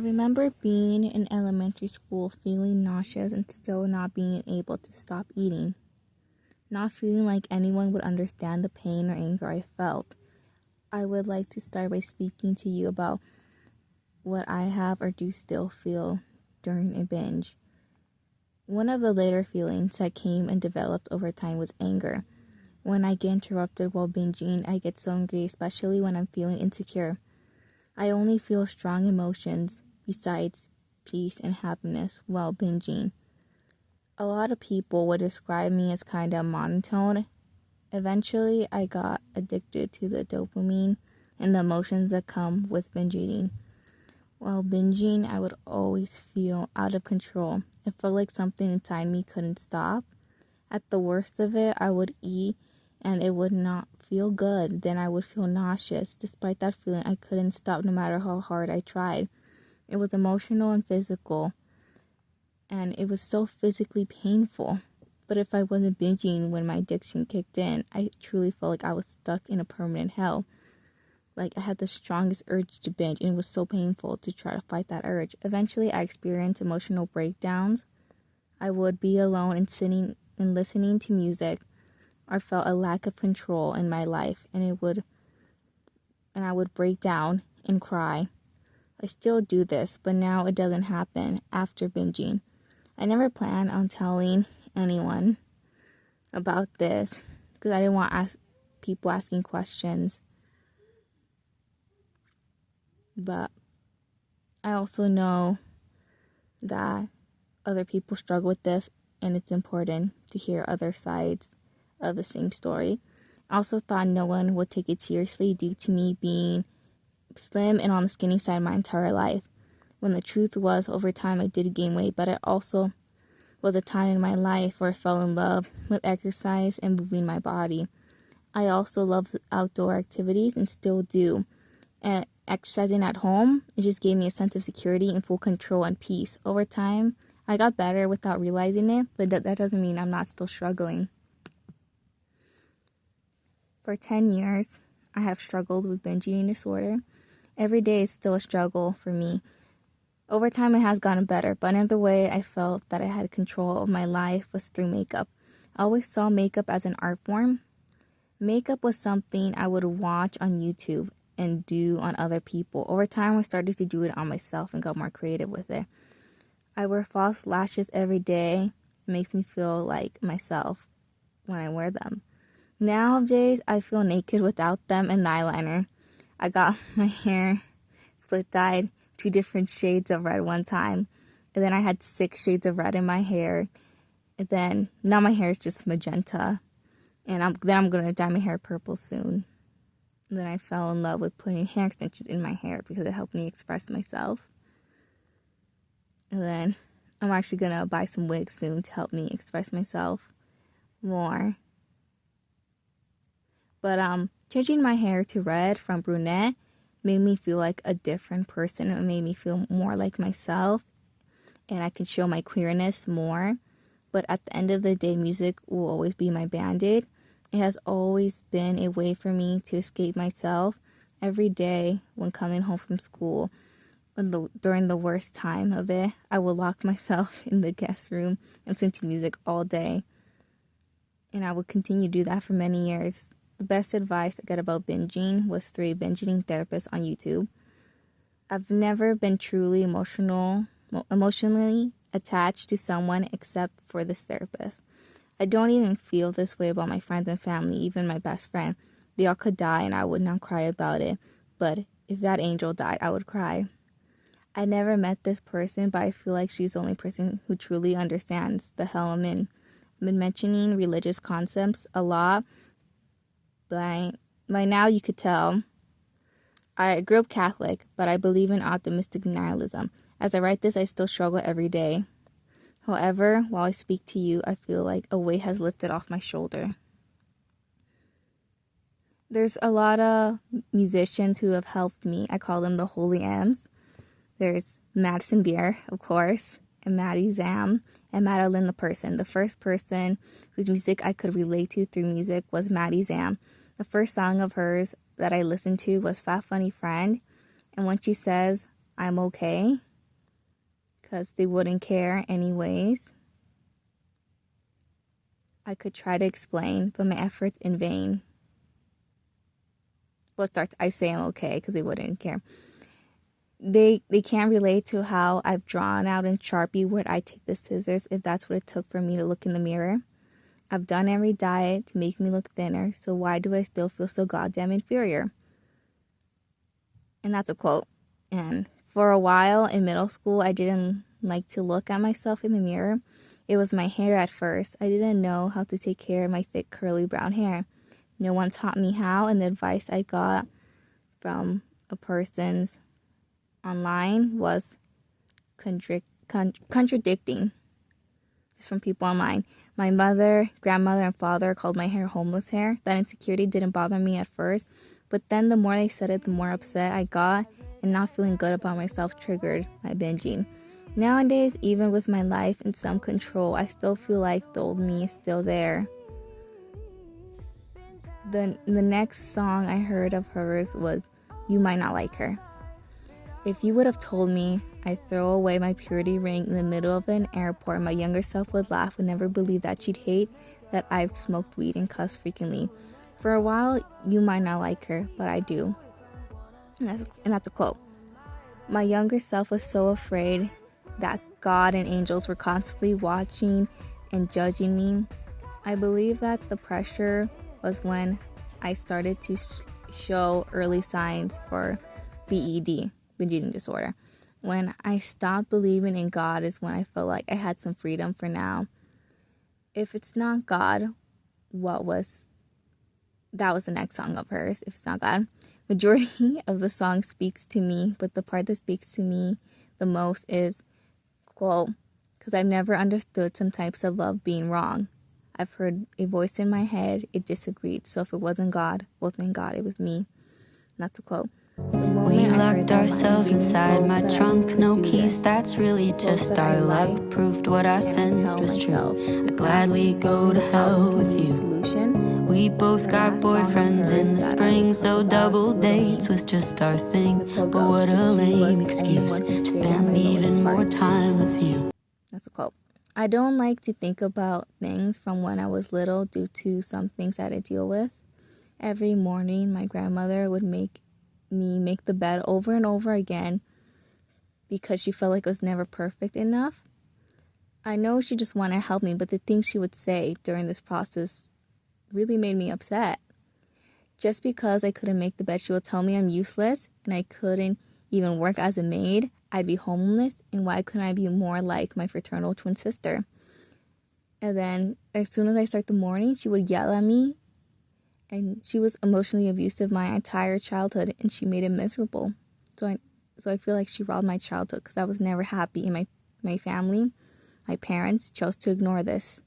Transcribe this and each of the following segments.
I remember being in elementary school feeling nauseous and still not being able to stop eating, not feeling like anyone would understand the pain or anger I felt. I would like to start by speaking to you about what I have or do still feel during a binge. One of the later feelings that came and developed over time was anger. When I get interrupted while binging, I get so angry, especially when I'm feeling insecure. I only feel strong emotions besides peace and happiness while binging. A lot of people would describe me as kind of monotone. Eventually, I got addicted to the dopamine and the emotions that come with binge eating. While binging, I would always feel out of control. It felt like something inside me couldn't stop. At the worst of it, I would eat and it would not feel good. Then I would feel nauseous. Despite that feeling, I couldn't stop no matter how hard I tried. It was emotional and physical, and it was so physically painful. But if I wasn't binging when my addiction kicked in, I truly felt like I was stuck in a permanent hell. Like I had the strongest urge to binge, and it was so painful to try to fight that urge. Eventually, I experienced emotional breakdowns. I would be alone and sitting and listening to music, or felt a lack of control in my life, and I would break down and cry. I still do this, but now it doesn't happen after binging. I never plan on telling anyone about this because I didn't want people asking questions. But I also know that other people struggle with this, and it's important to hear other sides of the same story. I also thought no one would take it seriously due to me being slim and on the skinny side my entire life. When the truth was, over time I did gain weight, but it also was a time in my life where I fell in love with exercise and moving my body. I also love outdoor activities and still do. And exercising at home, it just gave me a sense of security and full control and peace. Over time, I got better without realizing it, but that doesn't mean I'm not still struggling. For 10 years, I have struggled with binge eating disorder. Every day is still a struggle for me. Over time, it has gotten better, but another way I felt that I had control of my life was through makeup. I always saw makeup as an art form. Makeup was something I would watch on YouTube and do on other people. Over time, I started to do it on myself and got more creative with it. I wear false lashes every day. It makes me feel like myself when I wear them. Nowadays, I feel naked without them and the eyeliner. I got my hair split dyed 2 different shades of red one time. And then I had 6 shades of red in my hair. And then now my hair is just magenta. And I'm going to dye my hair purple soon. And then I fell in love with putting hair extensions in my hair because it helped me express myself. And then I'm actually going to buy some wigs soon to help me express myself more. But changing my hair to red from brunette made me feel like a different person. It made me feel more like myself, and I can show my queerness more. But at the end of the day, music will always be my band-aid. It has always been a way for me to escape myself. Every day when coming home from school, during the worst time of it, I will lock myself in the guest room and listen to music all day. And I would continue to do that for many years. The best advice I got about binging was through a binge eating therapist on YouTube. I've never been truly emotionally attached to someone except for this therapist. I don't even feel this way about my friends and family, even my best friend. They all could die and I would not cry about it. But if that angel died, I would cry. I never met this person, but I feel like she's the only person who truly understands the hell I'm in. I've been mentioning religious concepts a lot. By now you could tell I grew up Catholic, but I believe in optimistic nihilism. As I write this, I still struggle every day. However, while I speak to you, I feel like a weight has lifted off my shoulder. There's a lot of musicians who have helped me. I call them the Holy M's. There's Madison Beer, of course, and Maddie Zam, and Madeline the person. The first person whose music I could relate to through music was Maddie Zam. The first song of hers that I listened to was Fat Funny Friend, and when she says, "I'm okay," because they wouldn't care anyways. I could try to explain, but my efforts in vain. Well, I say I'm okay because they wouldn't care. They can't relate to how I've drawn out in Sharpie where I take the scissors if that's what it took for me to look in the mirror. I've done every diet to make me look thinner, so why do I still feel so goddamn inferior? And that's a quote. And for a while in middle school, I didn't like to look at myself in the mirror. It was my hair at first. I didn't know how to take care of my thick, curly brown hair. No one taught me how, and the advice I got from a person's online was contradicting. Just from people online. My mother, grandmother, and father called my hair homeless hair. That insecurity didn't bother me at first, but then the more they said it, the more upset I got, and not feeling good about myself triggered my binging. Nowadays, even with my life in some control, I still feel like the old me is still there. The next song I heard of hers was You Might Not Like Her. If you would have told me I'd throw away my purity ring in the middle of an airport, my younger self would laugh, would never believe that she'd hate that I've smoked weed and cussed frequently. For a while, you might not like her, but I do. And that's a quote. My younger self was so afraid that God and angels were constantly watching and judging me. I believe that the pressure was when I started to show early signs for BED, binge eating disorder. When I stopped believing in God is when I felt like I had some freedom for now. If it's not God, that was the next song of hers. If it's not God, majority of the song speaks to me, but the part that speaks to me the most is, quote, because I've never understood some types of love being wrong. I've heard a voice in my head, it disagreed. So if it wasn't God, well, thank God it was me. And that's a quote. We locked ourselves inside my trunk, no keys, that's really just our luck. Proved what I sensed was true. I'd gladly go to hell with you. We both got boyfriends in the spring, so double dates was just our thing. But what a lame excuse to spend even more time with you. That's a quote. I don't like to think about things from when I was little due to some things I had to deal with. Every morning, my grandmother would make me make the bed over and over again because she felt like it was never perfect enough. I know she just wanted to help me, but the things she would say during this process really made me upset. Just because I couldn't make the bed, she would tell me I'm useless and I couldn't even work as a maid. I'd be homeless, and why couldn't I be more like my fraternal twin sister? And then as soon as I start the morning, she would yell at me. And she was emotionally abusive my entire childhood, and she made it miserable. So I feel like she robbed my childhood because I was never happy, and my family, my parents, chose to ignore this.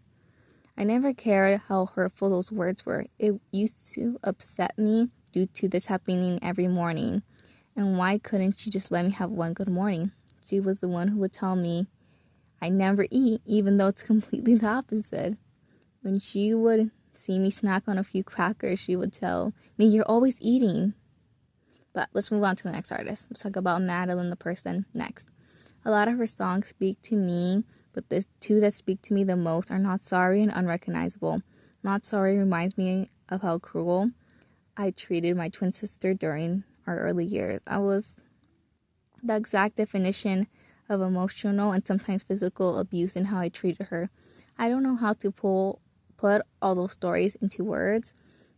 I never cared how hurtful those words were. It used to upset me due to this happening every morning. And why couldn't she just let me have one good morning? She was the one who would tell me I never eat, even though it's completely the opposite. When she would see me snack on a few crackers, she would tell me, you're always eating. But let's move on to the next artist. Let's talk about Madeline the person next. A lot of her songs speak to me, but the two that speak to me the most are Not Sorry and Unrecognizable. Not Sorry reminds me of how cruel I treated my twin sister during our early years. I was the exact definition of emotional and sometimes physical abuse in how I treated her. I don't know how to put all those stories into words,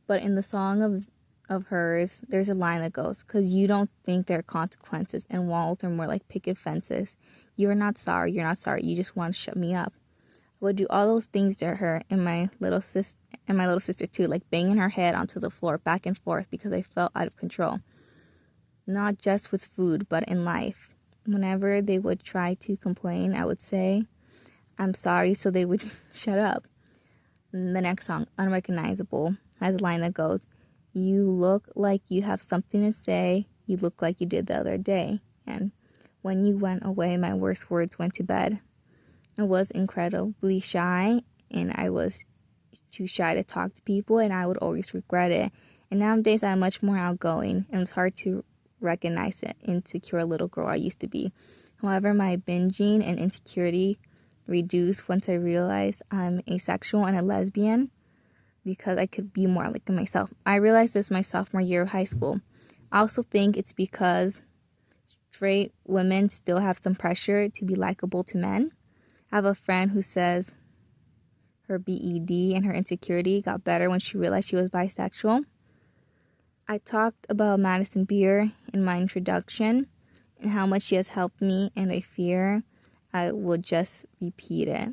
but in the song of hers, there's a line that goes, because you don't think there are consequences, and walls are more like picket fences. You're not sorry, you just want to shut me up. I would do all those things to her and my little sister too, like banging her head onto the floor back and forth because I felt out of control. Not just with food, but in life. Whenever they would try to complain, I would say, I'm sorry, so they would shut up. And the next song, Unrecognizable, has a line that goes, you look like you have something to say, you look like you did the other day. And when you went away, my worst words went to bed. I was incredibly shy, and I was too shy to talk to people, and I would always regret it. And nowadays, I'm much more outgoing, and it's hard to recognize the insecure little girl I used to be. However, my binging and insecurity reduced once I realized I'm asexual and a lesbian because I could be more like myself. I realized this my sophomore year of high school. I also think it's because straight women still have some pressure to be likable to men. I have a friend who says her BED and her insecurity got better when she realized she was bisexual. I talked about Madison Beer in my introduction and how much she has helped me, and I fear I will just repeat it.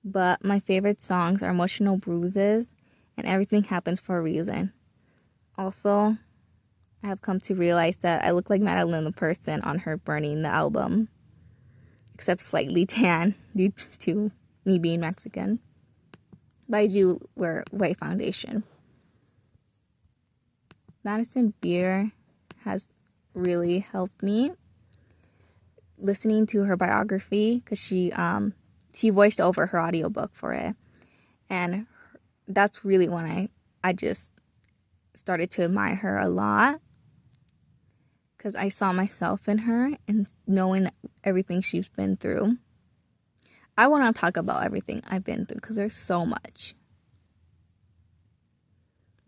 But my favorite songs are Emotional Bruises and Everything Happens for a Reason. Also, I have come to realize that I look like Madeline the person on her Burning the album, except slightly tan due to me being Mexican. But I do wear white foundation. Madison Beer has really helped me. Listening to her biography, because she voiced over her audiobook for it, and that's really when I just started to admire her a lot, because I saw myself in her and knowing everything she's been through. I want to talk about everything I've been through because there's so much,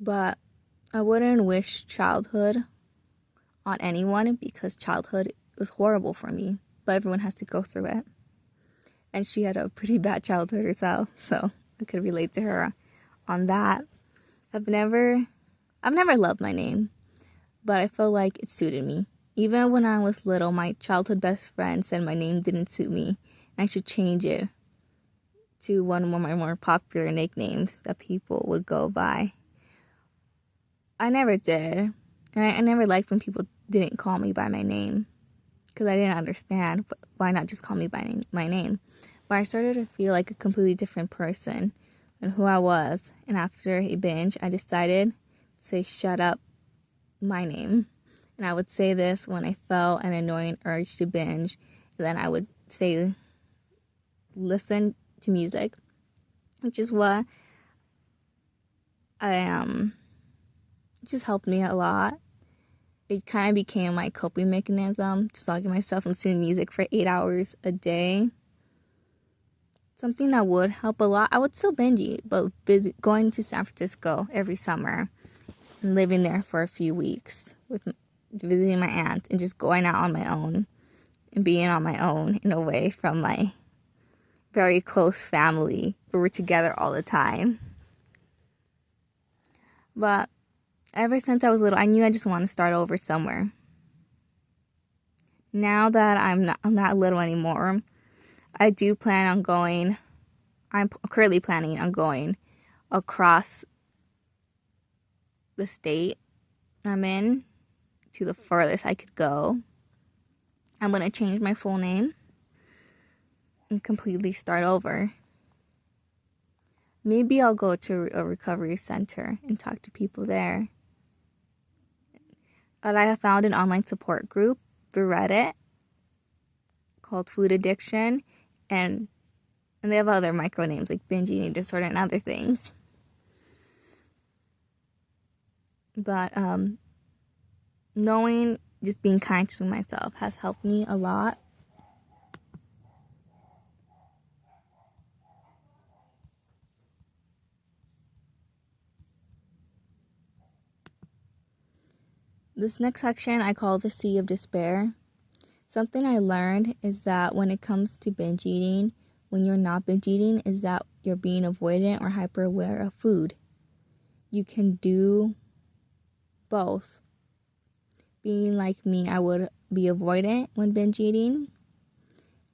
but I wouldn't wish childhood on anyone because childhood was horrible for me, but everyone has to go through it. And she had a pretty bad childhood herself, so I could relate to her on that. I've never loved my name, but I feel like it suited me. Even when I was little, my childhood best friend said my name didn't suit me, and I should change it to one of my more popular nicknames that people would go by. I never did, and I never liked when people didn't call me by my name, because I didn't understand, but why not just call me by my name? But I started to feel like a completely different person than who I was. And after a binge, I decided to say, shut up, my name. And I would say this when I felt an annoying urge to binge. And then I would say, listen to music, which is what it just helped me a lot. It kind of became my coping mechanism, just talking to myself and listening to music for 8 hours a day. Something that would help a lot. I would still binge eat, but going to San Francisco every summer and living there for a few weeks, visiting my aunt and just going out on my own and being on my own in a way from my very close family where we're together all the time. But ever since I was little, I knew I just want to start over somewhere. Now that I'm not little anymore, I do plan on going. I'm currently planning on going across the state I'm in to the furthest I could go. I'm going to change my full name and completely start over. Maybe I'll go to a recovery center and talk to people there. But I have found an online support group through Reddit called Food Addiction, and they have other micro names like binge eating disorder and other things. But knowing, just being kind to myself has helped me a lot. This next section I call the Sea of Despair. Something I learned is that when it comes to binge eating, when you're not binge eating, is that you're being avoidant or hyper aware of food. You can do both. Being like me, I would be avoidant when binge eating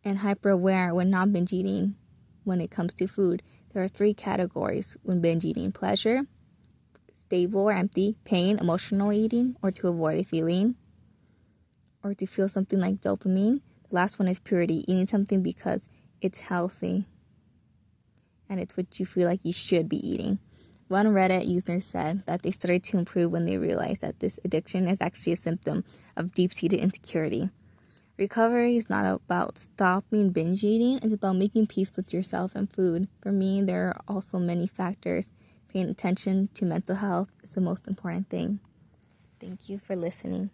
and hyper aware when not binge eating when it comes to food. There are 3 categories when binge eating: pleasure, stable or empty, pain, emotional eating, or to avoid a feeling, or to feel something like dopamine. The last one is purity, eating something because it's healthy and it's what you feel like you should be eating. One Reddit user said that they started to improve when they realized that this addiction is actually a symptom of deep-seated insecurity. Recovery is not about stopping binge eating, it's about making peace with yourself and food. For me, there are also many factors. Paying attention to mental health is the most important thing. Thank you for listening.